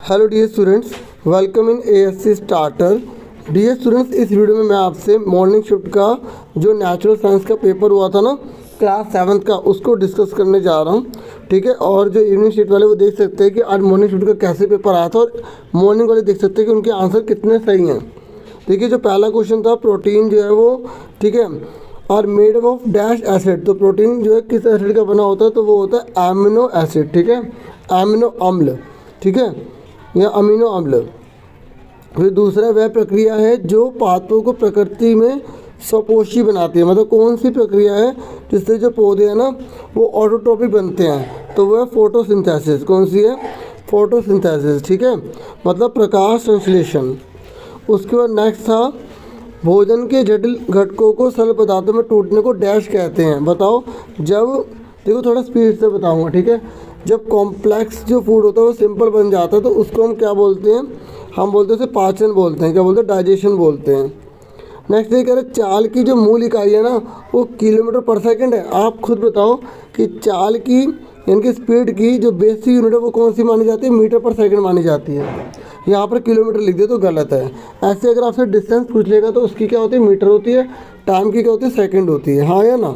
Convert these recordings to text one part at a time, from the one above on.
Hello dear students, welcome in ASC starter. Dear students, इस video में मैं आपसे मॉर्निंग शिफ्ट का जो नेचुरल साइंस का पेपर हुआ था ना क्लास 7 का, उसको डिस्कस करने जा रहा हूँ। ठीक है, और जो इवनिंग शिफ्ट वाले वो देख सकते हैं कि आज मॉर्निंग शिफ्ट का कैसे पेपर आया था, और मॉर्निंग वाले देख सकते हैं कि उनके आंसर कितने सही हैं। देखिए, जो पहला क्वेश्चन था, प्रोटीन जो है वो, ठीक है, और मेड ऑफ डैश एसिड। तो प्रोटीन जो है किस एसिड का बना होता है, तो वो होता है एमिनो एसिड। ठीक है, एमिनो अम्ल, ठीक है, या अमीनो अम्ल। फिर दूसरा वह प्रक्रिया है जो पादपों को प्रकृति में स्वपोषी बनाती है। मतलब कौन सी प्रक्रिया है जिससे जो पौधे हैं ना वो ऑटोट्रॉपिक बनते हैं, तो वह फोटोसिंथेसिस। कौन सी है? फोटोसिंथेसिस। ठीक है, मतलब प्रकाश संश्लेषण। उसके बाद नेक्स्ट था, भोजन के जटिल घटकों को सरल पदार्थों में टूटने को डैश कहते हैं। बताओ, जब, देखो थोड़ा स्पीड से बताऊंगा। ठीक है, जब कॉम्प्लेक्स जो फूड होता है वो सिंपल बन जाता है तो उसको हम क्या बोलते हैं? हम बोलते हैं उसे पाचन बोलते हैं। क्या बोलते हैं? डाइजेशन बोलते हैं। नेक्स्ट ये कह रहे हैं, चाल की जो मूल इकाई है ना वो किलोमीटर पर सेकंड है। आप खुद बताओ कि चाल की यानी कि स्पीड की जो बेसिक यूनिट है वो कौन सी मानी जाती है? मीटर पर सेकंड मानी जाती है। यहाँ पर किलोमीटर लिख दे तो गलत है। ऐसे अगर आपसे डिस्टेंस पूछ लेगा तो उसकी क्या होती है? मीटर होती है। टाइम की क्या होती है? सेकंड होती है। हाँ या ना?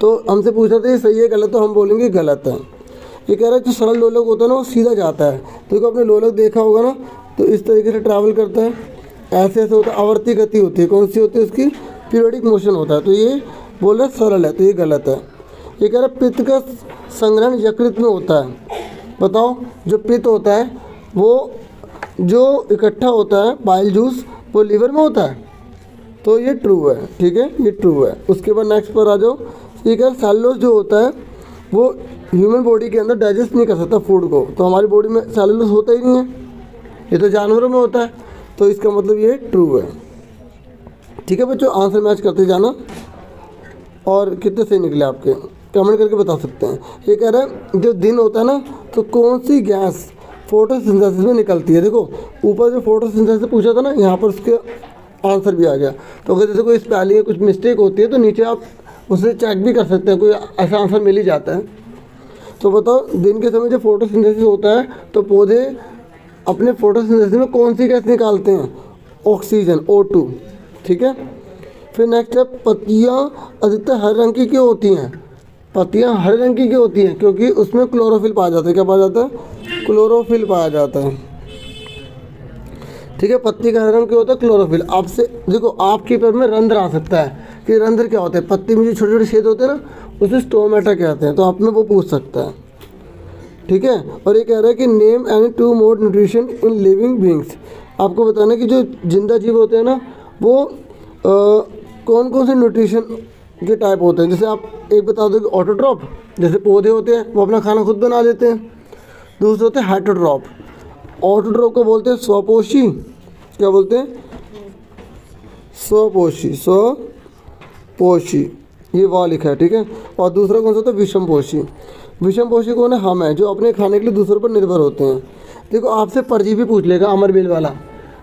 तो हमसे पूछा था ये सही है गलत, तो हम बोलेंगे गलत है। ये कह रहा है जो सरल लोलक होता है ना वो सीधा जाता है। देखो आपने लोलक देखा होगा ना, तो इस तरीके से ट्रैवल करता है, ऐसे ऐसे होता है, आवर्ती गति होती है। कौन सी होती है? उसकी पीरियडिक मोशन होता है। तो ये बोल रहे सरल है, तो ये गलत है। ये कह रहा है पित्त का संग्रहण यकृत में होता है। बताओ, जो पित्त होता है वो जो इकट्ठा होता है बाइल जूस वो लीवर में होता है। तो ये ट्रू है। ठीक है, ये ट्रू है। उसके बाद नेक्स्ट पर आ जाओ। ठीक है, सेलुलोज जो होता है वो ह्यूमन बॉडी के अंदर डाइजेस्ट नहीं कर सकता फूड को, तो हमारी बॉडी में सेलुलोज होता ही नहीं है, ये तो जानवरों में होता है। तो इसका मतलब ये ट्रू है। ठीक है बच्चों, आंसर मैच करते जाना। और कितने सही निकले आपके कमेंट करके बता सकते हैं। ये कह रहा है जो दिन होता है ना तो कौन सी गैस फोटोसिंथेसिस में निकलती है। देखो ऊपर जो फोटोसिंथेसिस पूछा था ना, यहाँ पर उसके आंसर भी आ गया। तो अगर जैसे कोई स्पेलिंग में कुछ मिस्टेक होती है तो नीचे आप उसे चेक भी कर सकते हैं, कोई ऐसा आंसर मिल ही जाता है। तो बताओ, दिन के समय जो फोटोसिंथेसिस होता है तो पौधे अपने फोटोसिंथेसिस में कौन सी गैस निकालते हैं? Oxygen, O2। ठीक है, फिर नेक्स्ट है, पत्तियाँ अधिकतर हरे रंग की क्यों होती हैं? पत्तियाँ हरे रंग की क्यों होती हैं? क्योंकि उसमें क्लोरोफिल पाया जाता है। क्या पाया जाता है? क्लोरोफिल पाया जाता है। ठीक है, पत्ती का हरा रंग क्यों होता है? क्लोरोफिल। आपसे देखो, आपके पेपर में रंध्र आ सकता है कि रंध्र क्या होते हैं? पत्ती में जो छोटे छोटे छेद होते हैं ना उसे स्टोमेटा कहते हैं, तो आप में वो पूछ सकता है। ठीक है, और ये कह रहा है कि name any two more nutrition in living beings. आपको बताना कि जो जिंदा जीव होते हैं ना वो कौन कौन से न्यूट्रिशन के टाइप होते हैं। जैसे आप एक बता दो कि ऑटोट्रॉप, जैसे पौधे होते हैं वो अपना खाना खुद बना लेते हैं। दूसरे होते हैं हेटरोट्रॉप। ऑटोट्रॉप को बोलते हैं स्वपोषी। क्या बोलते हैं? स्वपोषी। स्वपोषी, ये वहाँ लिखा है। ठीक है, और दूसरा कौन सा होता है? विषमपोषी। विषमपोषी कौन है? हम हैं, जो अपने खाने के लिए दूसरों पर निर्भर होते हैं। देखो आपसे परजीवी पूछ लेगा, अमरबेल वाला,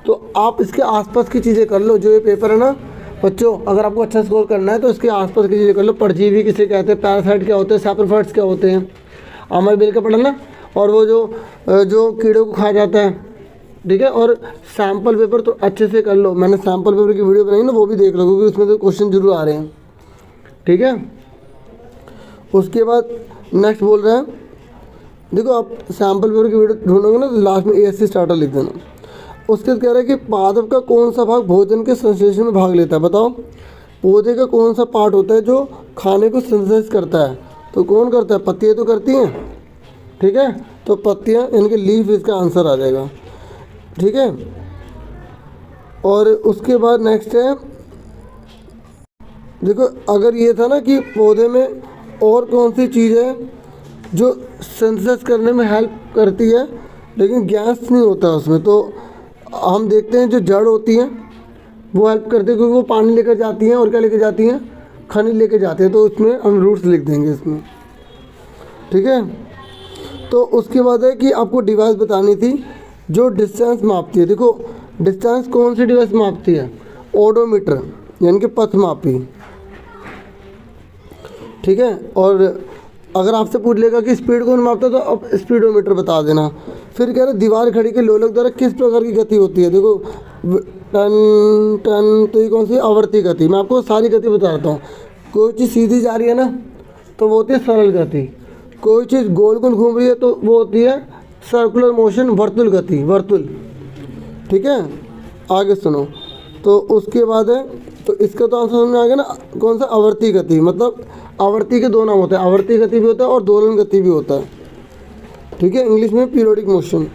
तो आप इसके आसपास की चीज़ें कर लो। जो ये पेपर है ना बच्चों, अगर आपको अच्छा स्कोर करना है तो इसके आसपास की चीज़ें कर लो। परजीवी किसे कहते हैं? पैरासाइट क्या होते हैं? सैप्रोफाइट्स क्या होते हैं? अमरबेल का पढ़ना। और वो जो कीड़ों को खा जाता है। ठीक है, और सैम्पल पेपर तो अच्छे से कर लो। मैंने सैम्पल पेपर की वीडियो बनाई ना, वो भी देख लो क्योंकि उसमें तो क्वेश्चन जरूर आ रहे हैं। ठीक है, उसके बाद नेक्स्ट बोल रहे हैं, देखो आप सैम्पल पेपर की वीडियो ढूंढोगे ना तो लास्ट में एएससी स्टार्टर लिख देना। उसके बाद कह रहा है कि पादप का कौन सा भाग भोजन के संश्लेषण में भाग लेता है? बताओ, पौधे का कौन सा पार्ट होता है जो खाने को संश्लेषित करता है? तो कौन करता है? पत्तियाँ तो करती हैं। ठीक है, तो पत्तियाँ यानी कि लीफ इसका आंसर आ जाएगा। ठीक है, और उसके बाद नेक्स्ट है, देखो अगर ये था ना कि पौधे में और कौन सी चीज़ है जो सेंसस करने में हेल्प करती है लेकिन गैस नहीं होता उसमें, तो हम देखते हैं जो जड़ होती हैं वो हेल्प करती है क्योंकि वो पानी लेकर जाती हैं। और क्या लेकर जाती हैं? खनिज लेकर जाते हैं। तो उसमें हम रूट्स लिख देंगे इसमें। ठीक है, तो उसके बाद है कि आपको डिवाइस बतानी थी जो डिस्टेंस मापती है। देखो डिस्टेंस कौन सी डिवाइस मापती है? ओडोमीटर यानी कि पथमापी। ठीक है, और अगर आपसे पूछ लेगा कि स्पीड कौन मापता है तो आप स्पीडोमीटर बता देना। फिर कह रहे दीवार खड़ी के लोलक द्वारा किस प्रकार की गति होती है। देखो टन टन, तो ये कौन सी आवर्ती गति। मैं आपको सारी गति बताता हूँ। कोई चीज़ सीधी जा रही है ना तो वो होती है सरल गति, कोई चीज़ गोल गोल घूम रही है तो वो होती है सर्कुलर मोशन, वर्तुल गति, वर्तुल। ठीक है, आगे सुनो। तो उसके बाद है, तो इसका तो आंसर समझ में आ गया ना, कौन सा, आवर्ती गति। मतलब आवर्ती के दो नाम होते हैं, आवर्ती गति भी होता है और दोलन गति भी होता है। ठीक है, इंग्लिश में पीरियोडिक मोशन।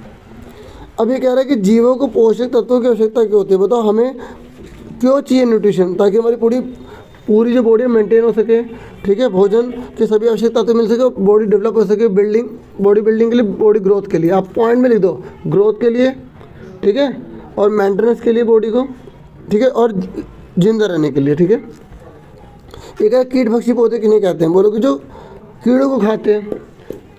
अब ये कह रहा है कि जीवों को पोषक तत्वों की आवश्यकता क्यों होती है। बताओ हमें क्यों चाहिए न्यूट्रिशन, ताकि हमारी पूरी जो बॉडी मेंटेन हो सके। ठीक है, भोजन के सभी आवश्यक तत्व मिल सके, बॉडी डेवलप हो सके, बॉडी बिल्डिंग के लिए, बॉडी ग्रोथ के लिए। आप पॉइंट में लिख दो, ग्रोथ के लिए, ठीक है, और मेंटेनेंस के लिए बॉडी को, ठीक है, और जिंदा रहने के लिए। ठीक है, एक है कीट भक्षी पौधे किन्हें कहते हैं। बोलो कि जो कीड़ों को खाते हैं।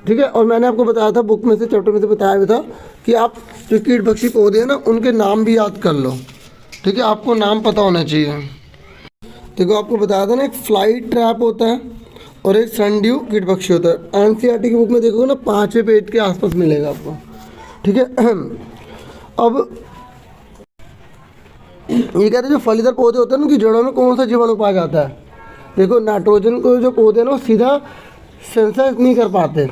ठीक है, और मैंने आपको बताया था बुक में से, चैप्टर में से बताया भी था कि आप जो कीट भक्षी पौधे हैं ना उनके नाम भी याद कर लो। ठीक है, आपको नाम पता होना चाहिए। देखो आपको बताया था ना, एक फ्लाई ट्रैप होता है और एक सनड्यू कीट भक्षी होता है। एनसीईआरटी की बुक में देखोगे ना 5वें पेज के आसपास मिलेगा आपको। ठीक है, अब ये कहते हैं जो फलीदार पौधे होते हैं ना, उनकी जड़ों में कौन सा जीवाणु पाया जाता है। देखो नाइट्रोजन को जो पौधे हैं ना वो सीधा सेंसेस नहीं कर पाते,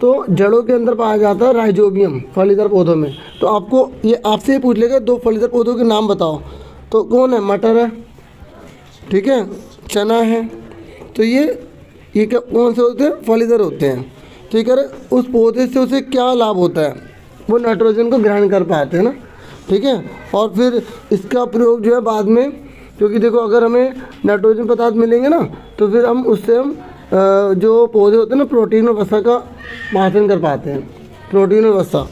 तो जड़ों के अंदर पाया जाता है राइजोबियम फलीदार पौधों में। तो आपको ये आपसे ही पूछ लेगा 2 फलीदार पौधों के नाम बताओ, तो कौन है, मटर है, ठीक है, चना है। तो ये क्या कौन से होते हैं, फलीदार होते हैं। ठीक है, उस पौधे से उसे क्या लाभ होता है, वो नाइट्रोजन को ग्रहण कर पाते हैं ना। ठीक है, और फिर इसका प्रयोग जो है बाद में, क्योंकि देखो अगर हमें नाइट्रोजन पदार्थ मिलेंगे ना तो फिर हम उससे जो पौधे होते हैं ना प्रोटीन और वसा का पाचन कर पाते हैं, प्रोटीन और वसा।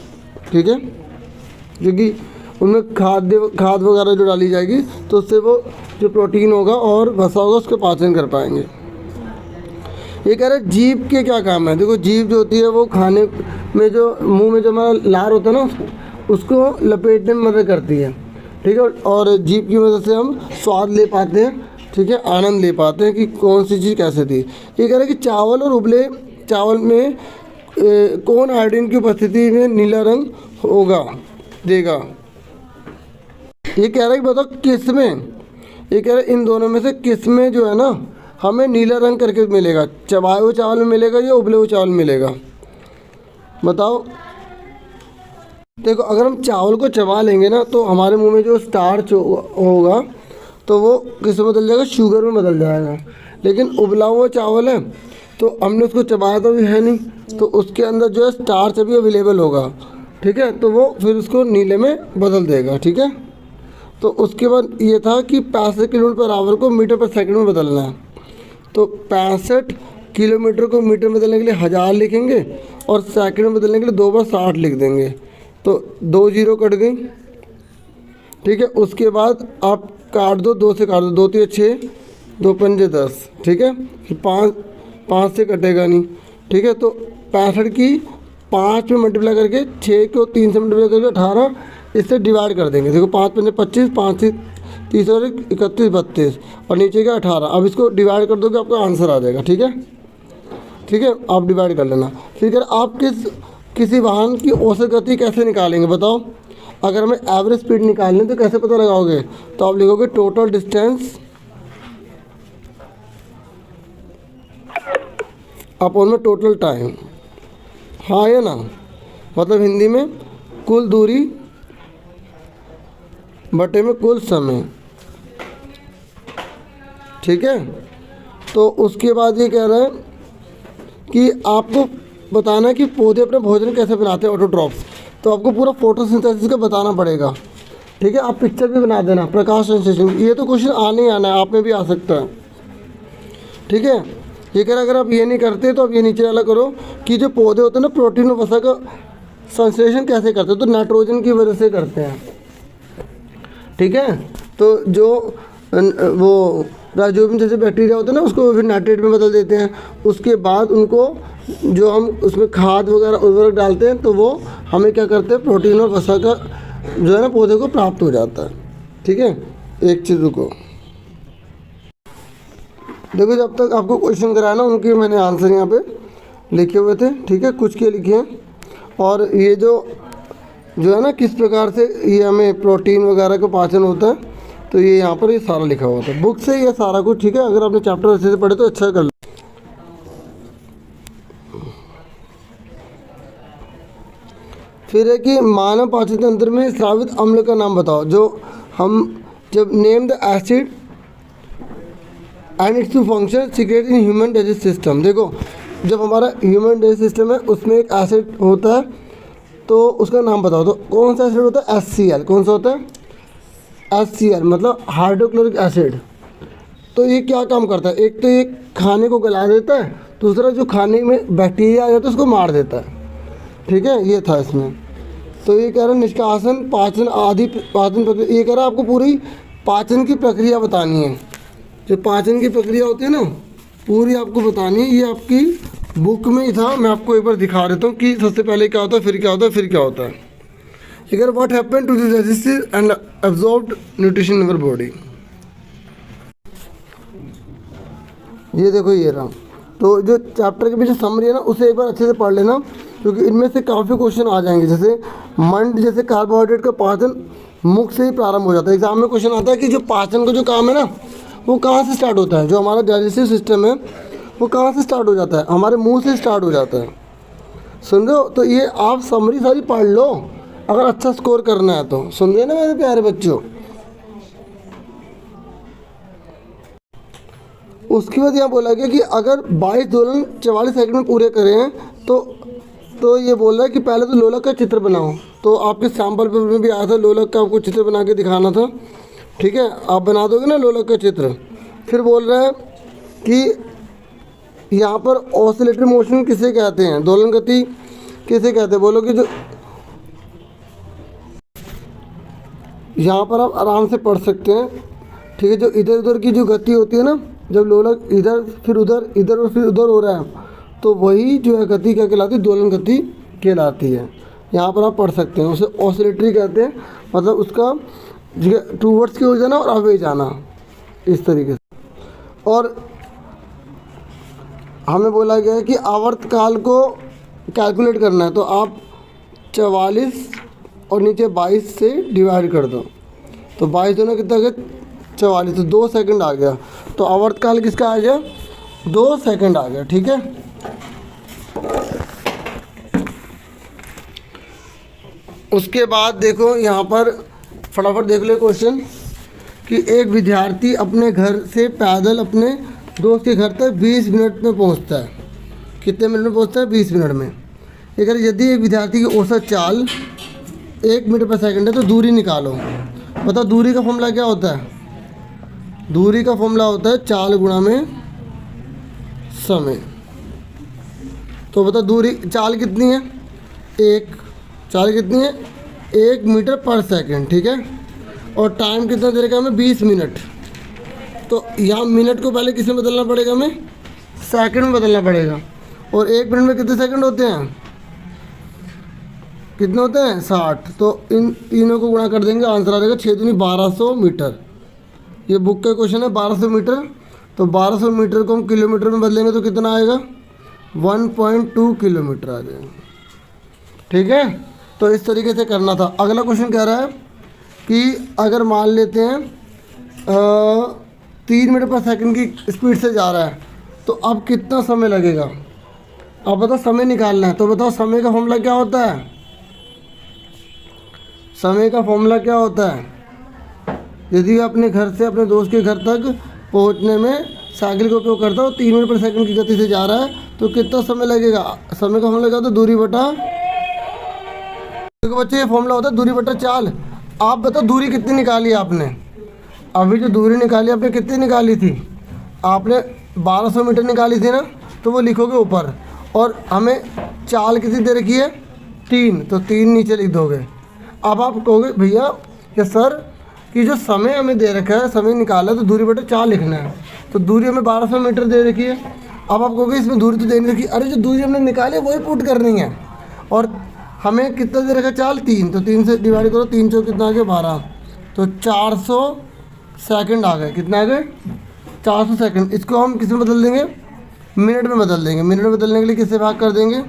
ठीक है, क्योंकि उनमें खाद वगैरह जो डाली जाएगी तो उससे वो जो प्रोटीन होगा और वसा होगा उसका पाचन कर पाएंगे। ये कह रहे हैं जीभ के क्या काम है। देखो जीभ जो होती है वो खाने में, जो मुंह में जो हमारा लार होता है ना उसको लपेटने में मदद करती है। ठीक है, और जीभ की मदद से हम स्वाद ले पाते हैं। ठीक है, आनंद ले पाते हैं कि कौन सी चीज़ कैसे थी। ये कह रहे हैं कि चावल और उबले चावल में कौन आयोडीन की उपस्थिति में नीला रंग होगा देगा। ये कह रहा है कि बताओ किस में, ये कह रहा है इन दोनों में से किस में जो है ना हमें नीला रंग करके मिलेगा, चबाए हुए चावल में मिलेगा या उबले हुए चावल में मिलेगा, बताओ। देखो अगर हम चावल को चबा लेंगे ना तो हमारे मुंह में जो स्टार्च होगा तो वो किस में बदल जाएगा, शुगर में बदल जाएगा। लेकिन उबला हुआ चावल है तो हमने उसको चबाया तो भी है नहीं, तो उसके अंदर जो है स्टार्च अभी अवेलेबल होगा। ठीक है, तो वो फिर उसको नीले में बदल देगा। ठीक है, तो उसके बाद ये था कि 65 किलोमीटर पर आवर को मीटर पर सेकंड में बदलना है। तो 65 किलोमीटर को मीटर में बदलने के लिए 1000 लिखेंगे और सेकंड में बदलने के लिए 2 बार 60 लिख देंगे, तो 2 जीरो कट गई। ठीक है, उसके बाद आप काट दो, 2 से काट दो, 2 3 6, 2 पंजे 10। ठीक है, फिर 5 से कटेगा नहीं। ठीक है, तो 65 की 5 में मल्टीप्लाई करके, 6 को 3 से मल्टीप्लाई करके 18, इससे डिवाइड कर देंगे। देखो 5 पंजे 25, 5 से 30 और 31 32 और नीचे का 18। अब इसको डिवाइड कर दोगे आपका आंसर आ जाएगा। ठीक है, ठीक है, आप डिवाइड कर लेना। फिर आप किसी वाहन की औसत गति कैसे निकालेंगे बताओ। अगर हमें एवरेज स्पीड निकालनी है तो कैसे पता लगाओगे, तो आप लिखोगे टोटल डिस्टेंस अपॉन में टोटल टाइम। हाँ या ना, मतलब हिंदी में कुल दूरी बटे में कुल समय। ठीक है, तो उसके बाद ये कह रहे हैं कि आपको बताना है कि पौधे अपना भोजन कैसे बनाते हैं, ऑटोट्रॉफ्स। तो आपको पूरा फोटोसिंथेसिस का बताना पड़ेगा। ठीक है, आप पिक्चर भी बना देना, प्रकाश संश्लेषण। ये तो क्वेश्चन आने ही आना है, आप में भी आ सकता है। ठीक है, ये कह रहा अगर आप ये नहीं करते तो आप ये नीचे वाला करो कि जो पौधे होते हैं ना प्रोटीन और वसा का संश्लेषण कैसे करते हैं, तो नाइट्रोजन की वजह से करते हैं। ठीक है, तो जो वो राइजोबियम जैसे बैक्टीरिया होते हैं ना उसको फिर नाइट्रेट में बदल देते हैं। उसके बाद उनको जो हम उसमें खाद वगैरह उर्वरक डालते हैं तो वो हमें क्या करते हैं, प्रोटीन और वसा का जो है ना पौधे को प्राप्त हो जाता है। ठीक है, एक चीज़ रुको, देखो जब तक आपको क्वेश्चन कराया ना उनके मैंने आंसर यहाँ पे लिखे हुए थे। ठीक है, कुछ के लिखे हैं और ये जो जो है ना किस प्रकार से ये हमें प्रोटीन वगैरह का पाचन होता है, तो ये यहाँ पर ये सारा लिखा हुआ था बुक से, ये सारा कुछ ठीक है। अगर आपने चैप्टर अच्छे से पढ़े तो अच्छा कर लो। फिर है कि मानव पाचन तंत्र में स्रावित अम्ल का नाम बताओ। जो हम जब name the acid and its function secret in human digest system. देखो जब हमारा ह्यूमन डाइजेस्ट सिस्टम है उसमें एक एसिड होता है, तो उसका नाम बताओ। तो कौन सा एसिड होता है? HCl। कौन सा होता है? HCl मतलब हाइड्रोक्लोरिक एसिड। तो ये क्या काम करता है? एक तो ये खाने को गला देता है, दूसरा जो खाने में बैक्टीरिया आ जाता है उसको मार देता है, ठीक है। ये था इसमें। तो ये कह रहा है निष्कासन, पाचन आदि पाचन प्रक्रिया। ये कह रहा है आपको पूरी पाचन की प्रक्रिया बतानी है। जो पाचन की प्रक्रिया होती है ना पूरी आपको बतानी है। ये आपकी बुक में ही था, मैं आपको एक बार दिखा देता हूँ कि सबसे पहले क्या होता है, फिर क्या होता है, फिर क्या होता है। अगर what happen to the digestive and absorbed nutrition in our body. ये देखो ये रहा। तो जो चैप्टर के पीछे समरी है ना उसे एक बार अच्छे से पढ़ लेना, क्योंकि इनमें से काफ़ी क्वेश्चन आ जाएंगे। जैसे मंड, जैसे कार्बोहाइड्रेट का पाचन मुख से ही प्रारंभ हो जाता है। एग्जाम में क्वेश्चन आता है कि जो पाचन का जो काम है ना वो कहाँ से स्टार्ट होता है। जो हमारा डाइजेस्टिव सिस्टम है वो कहाँ से स्टार्ट हो जाता है? हमारे मुंह से स्टार्ट हो जाता है, सुन रहे हो। तो ये आप समरी सारी पढ़ लो अगर अच्छा स्कोर करना है तो। सुन रहे ना मेरे प्यारे बच्चों। उसके बाद यहाँ बोला गया कि अगर 22 दोलन 44 सेकंड में पूरे करें तो ये बोल रहा है कि पहले तो लोलक का चित्र बनाओ। तो आपके सैम्पल पेपर में भी आया था लोलक का, आपको चित्र बना के दिखाना था, ठीक है। आप बना दोगे ना लोलक का चित्र। फिर बोल रहा है कि यहाँ पर ऑसिलेटरी मोशन किसे कहते हैं, दोलन गति किसे कहते हैं, बोलो कि जो यहाँ पर आप आराम से पढ़ सकते हैं, ठीक है। जो इधर उधर की जो गति होती है ना, जब लोलक इधर फिर उधर, इधर और फिर उधर हो रहा है, तो वही जो है गति क्या कहलाती है? दोलन गति कहलाती है। यहाँ पर आप पढ़ सकते हैं। उसे ऑसिलेटरी कहते हैं, मतलब उसका टूवर्ड्स की ओर जाना और अवे जाना, इस तरीके से। और हमें बोला गया है कि आवर्तकाल को कैलकुलेट करना है, तो आप 44 और नीचे 22 से डिवाइड कर दो। तो 22 दोनों कितना गया? 44। तो 2 सेकंड आ गया। तो आवर्तकाल किसका आ गया? 2 सेकंड आ गया, ठीक है। उसके बाद देखो यहाँ पर फटाफट देख लो क्वेश्चन कि एक विद्यार्थी अपने घर से पैदल अपने दोस्त के घर तक 20 मिनट में पहुँचता है। कितने मिनट में पहुँचता है? 20 मिनट में। अगर यदि एक विद्यार्थी की औसत चाल 1 मीटर पर सेकंड है तो दूरी निकालो। बताओ दूरी का फॉर्मूला क्या होता है? दूरी का फॉर्मूला होता है चाल गुणा में समय। तो बताओ दूरी चाल कितनी है? 1। चाल कितनी है? 1 मीटर पर सेकंड, ठीक है। और टाइम कितना दे रखा है हमें? 20 मिनट। तो यहाँ मिनट को पहले किस में बदलना पड़ेगा? हमें सेकंड में बदलना पड़ेगा। और 1 मिनट में कितने सेकंड होते हैं? कितने होते हैं? 60। तो इन तीनों को गुणा कर देंगे, आंसर आ जाएगा 6 दूनी 1200 मीटर। ये बुक का क्वेश्चन है, 1200 मीटर। तो 1200 मीटर को हम किलोमीटर में बदलेंगे तो कितना आएगा? 1.2 किलोमीटर आ जाएगा, ठीक है। तो इस तरीके से करना था। अगला क्वेश्चन कह रहा है कि अगर मान लेते हैं 3 मीटर पर सेकंड की स्पीड से जा रहा है तो अब कितना समय लगेगा? अब बताओ, समय निकालना है। तो बताओ समय का फॉर्मूला क्या होता है? समय का फॉर्मूला क्या होता है? यदि अपने घर से अपने दोस्त के घर तक पहुंचने में साइकिल का उपयोग करता हो, 3 मीटर पर सेकंड की गति से जा रहा है तो कितना समय लगेगा? समय का फॉर्मूला क्या होता है? दूरी बटा, देखो बच्चे ये फॉर्मूला होता है दूरी बटा चाल। आप बताओ दूरी कितनी निकाली आपने? अभी जो दूरी निकाली आपने कितनी निकाली थी? आपने 1200 मीटर निकाली थी ना, तो वो लिखोगे ऊपर। और हमें चाल कितनी दे रखी है? 3, तो 3 नीचे लिख दोगे। अब आप कहोगे भैया या सर कि जो समय हमें दे रखा है, समय निकाला है तो दूरी बटे 4 लिखना है। तो दूरी हमें 1200 मीटर दे रखी है। अब आप कहोगे इसमें दूरी तो दे नहीं रखी। अरे जो दूरी हमने निकाली वही पुट करनी है। और हमें कितना दे रखा है? चाल 3, तो 3 से डिवाइड करो, 3 चौक कितना आ गया? 12। तो 400 सेकंड आ गए। कितना आ गए? 400 सेकंड। इसको हम किस में बदल देंगे? मिनट में बदल देंगे। मिनट में बदलने के लिए किससे भाग कर देंगे?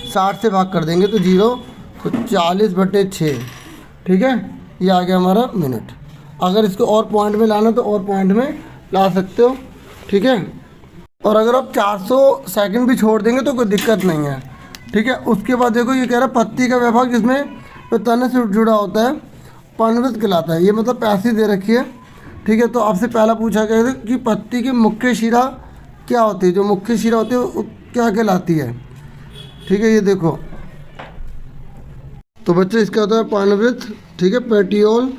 60 से भाग कर देंगे तो 0, तो 40/6, ठीक है, ये आ गया हमारा मिनट। अगर इसको और पॉइंट में लाना तो और पॉइंट में ला सकते हो, ठीक है। और अगर आप 400 सेकंड भी छोड़ देंगे तो कोई दिक्कत नहीं है, ठीक है। उसके बाद देखो ये कह रहा है पत्ती का विभाग जिसमें तो तने से जुड़ा होता है पर्णवृत्त कहलाता है। ये मतलब पैसे दे रखी है, ठीक है। तो आपसे पहला पूछा गया था कि पत्ती की मुख्य शिरा क्या होती है, जो मुख्य शिरा होती है वो क्या कहलाती है, ठीक है। ये देखो तो बच्चे इसका होता है पर्णवृत्त, ठीक है, पेटियोल।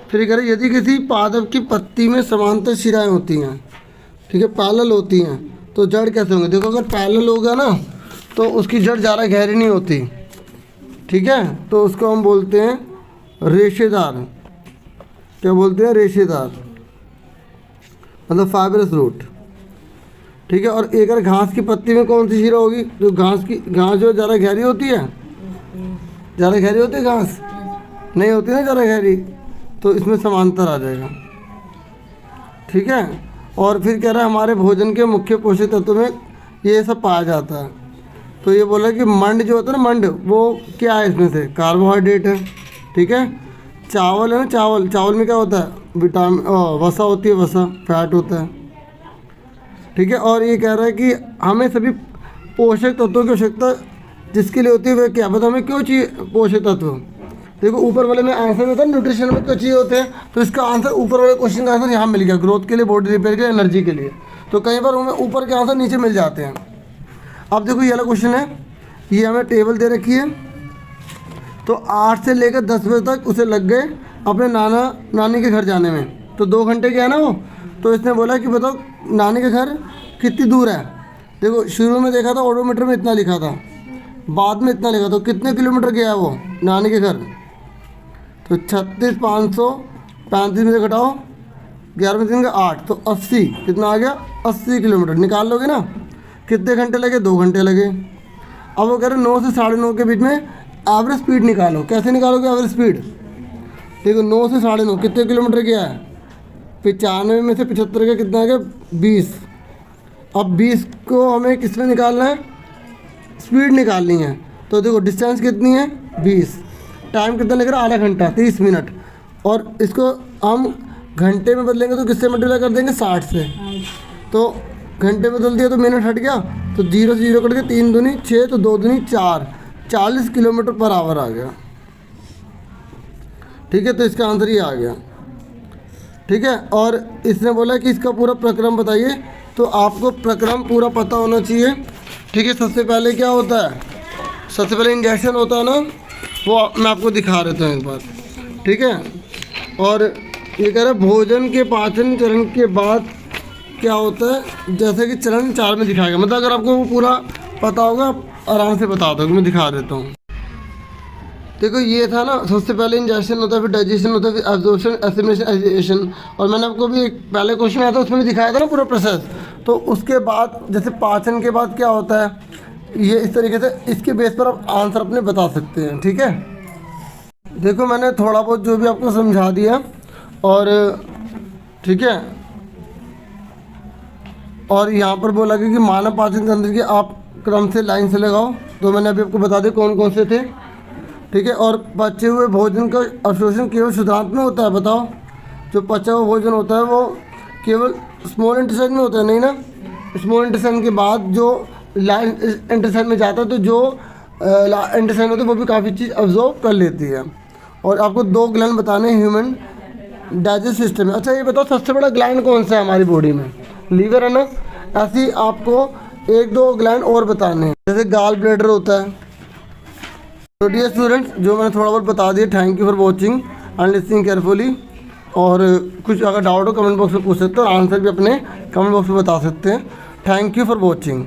फिर कह रहे यदि किसी पादप की पत्ती में समांतर शिराएं होती हैं, ठीक है, पैरेलल होती हैं, तो जड़ कैसे होंगे। देखो अगर पैरेलल होगा ना तो उसकी जड़ ज़्यादा गहरी नहीं होती, ठीक है, तो उसको हम बोलते हैं रेशेदार। क्या बोलते हैं, रेशेदार, मतलब फाइबरस रूट, ठीक है। और एक अगर घास की पत्ती में कौन सी शिरा होगी, जो घास जो ज़्यादा गहरी होती है, ज़्यादा गहरी होती है घास, नहीं होती ना ज़्यादा गहरी, तो इसमें समांतर आ जाएगा, ठीक है। और फिर कह रहा है हमारे भोजन के मुख्य पोषक तत्वों में ये सब पाया जाता है। तो ये बोला कि मंड जो होता है ना, मंड वो क्या है, इसमें से कार्बोहाइड्रेट है, ठीक है। चावल है ना, चावल में क्या होता है, विटामिन, वसा होती है, वसा फैट होता है, ठीक है। और ये कह रहा है कि हमें सभी पोषक तत्वों की आवश्यकता जिसके लिए होती है वह क्या, बताओ हमें क्यों चाहिए पोषक तत्व। देखो ऊपर वाले में आंसर में था न्यूट्रिशन में क्यों चाहिए होते हैं, तो इसका आंसर ऊपर वाले क्वेश्चन का आंसर यहाँ मिल गया, ग्रोथ के लिए, बॉडी रिपेयर के लिए, एनर्जी के लिए। तो कई बार हमें ऊपर के आंसर नीचे मिल जाते हैं। अब देखो ये वाला क्वेश्चन है, ये हमें टेबल दे रखी है। तो 8 से लेकर 10 बजे तक उसे लग गए अपने नाना नानी के घर जाने में, तो 2 घंटे के है ना वो। तो इसने बोला कि बताओ नानी के घर कितनी दूर है। देखो शुरू में देखा था ऑडोमीटर में इतना लिखा था, बाद में इतना लिखा, तो कितने किलोमीटर गया है वो नानी के घर। तो 36,535 में से घटाओ 11 में 3 का 8, तो 80, कितना आ गया, 80 किलोमीटर। निकाल लोगे ना, कितने घंटे लगे, 2 घंटे लगे। अब वो कह रहे 9 से 9:30 के बीच में एवरेज स्पीड निकालो। कैसे निकालोगे एवरेज स्पीड, देखो 9 से 9:30 कितने किलोमीटर गया है, 95 में से 75 का कितना आ गया, 20। अब 20 को हमें किस में निकालना है, स्पीड निकालनी है। तो देखो डिस्टेंस कितनी है, 20, टाइम कितना लग रहा है, आधा घंटा, 30 मिनट। और इसको हम घंटे में बदलेंगे तो किससे मल्टीप्लाई कर देंगे, 60 से। तो घंटे में बदल दिया तो मिनट हट गया, तो 0 से 0 कट के 3 दूनी 6, तो 2 दूनी 4, 40 किलोमीटर पर आवर आ गया, ठीक है। तो इसका आंसर ये आ गया, ठीक है। और इसने बोला कि इसका पूरा प्रक्रम बताइए, तो आपको प्रक्रम पूरा पता होना चाहिए, ठीक है। सबसे पहले क्या होता है, सबसे पहले इंजेक्शन होता है ना, वो मैं आपको दिखा देता हूँ एक बार, ठीक है। और ये कह रहा है भोजन के पाचन चरण के बाद क्या होता है, जैसे कि चरण 4 में दिखाएगा। मतलब अगर आपको वो पूरा पता होगा आराम से बता दो, मैं दिखा देता हूँ। देखो ये था ना, सबसे पहले इंजेक्शन होता है, फिर डाइजेशन होता है, फिर एब्जॉर्प्शन, एसिमिलेशन, एजिटेशन। और मैंने आपको भी एक पहले क्वेश्चन आया था उसमें भी दिखाया था ना पूरा प्रोसेस। तो उसके बाद जैसे पाचन के बाद क्या होता है, ये इस तरीके से इसके बेस पर आप आंसर अपने बता सकते हैं, ठीक है। देखो मैंने थोड़ा बहुत जो भी आपको समझा दिया, और ठीक है। और यहाँ पर बोला कि मानव पाचन तंत्र की आप क्रम से लाइन से लगाओ, तो मैंने अभी आपको बता दिया कौन कौन से थे, ठीक है। और बचे हुए भोजन का अवशोषण केवल क्षुद्रांत में होता है, बताओ। जो पचा हुआ भोजन होता है वो केवल स्मॉल इंटेस्टाइन में होता है, नहीं ना। स्मॉल इंटेस्टाइन के बाद जो लार्ज इंटेस्टाइन में जाता है, तो जो इंटेस्टाइन होता है वो भी काफ़ी चीज़ अब्जॉर्ब कर लेती है। और आपको 2 ग्लैंड बताने हैं ह्यूमन डाइजेस्ट सिस्टम में। अच्छा ये बताओ सबसे बड़ा ग्लैंड कौन सा है हमारी बॉडी में, लीवर है ना। ऐसे ही आपको 1-2 ग्लैंड और बताने हैं, जैसे गाल ब्लैडर होता है। तो डियर स्टूडेंट्स, जो मैंने थोड़ा बहुत बता दिया, thank you for watching and listening carefully. और कुछ अगर डाउट हो कमेंट बॉक्स में पूछ सकते हो, और आंसर भी अपने कमेंट बॉक्स में बता सकते हैं। Thank you for watching.